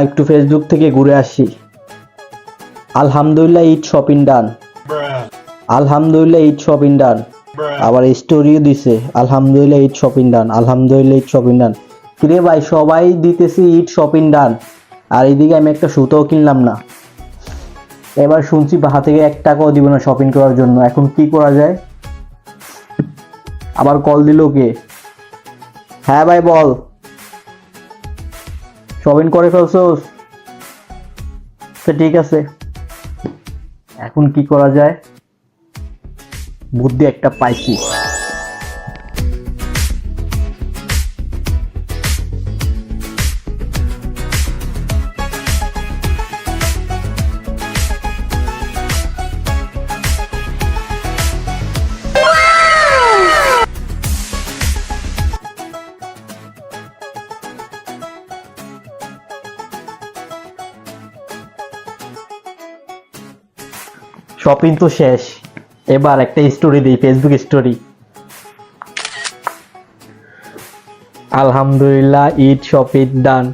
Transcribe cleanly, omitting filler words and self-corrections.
একটু ফেসবুক থেকে ঘুরে আসি। আলহামদুলিল্লাহ ঈদ শপিং ডান। আলহামদুলিল্লাহ ঈদ শপিং ডান। আবার স্টোরিও দিছে আলহামদুলিল্লাহ ঈদ শপিং ডান, আলহামদুলিল্লাহ ঈদ শপিং ডান। কিরে ভাই, সবাই দিতেছি ঈদ শপিং ডান, আর এইদিকে আমি একটা সুতাও কিনলাম না। এবার শুনছি বাসা থেকে 1 টাকাও দিব না শপিং করার জন্য। এখন কি করা যায়? আবার কল দিল কে? হ্যাঁ ভাই বল, শপিং করে ফেলছোস? তো ঠিক আছে, এখন কি করা যায়? বুদ্ধি একটা পাইছি। শপিং তো শেষ, এবার একটা স্টোরি দিই, ফেসবুক স্টোরি। আলহামদুলিল্লাহ ঈদ শপিং ডান।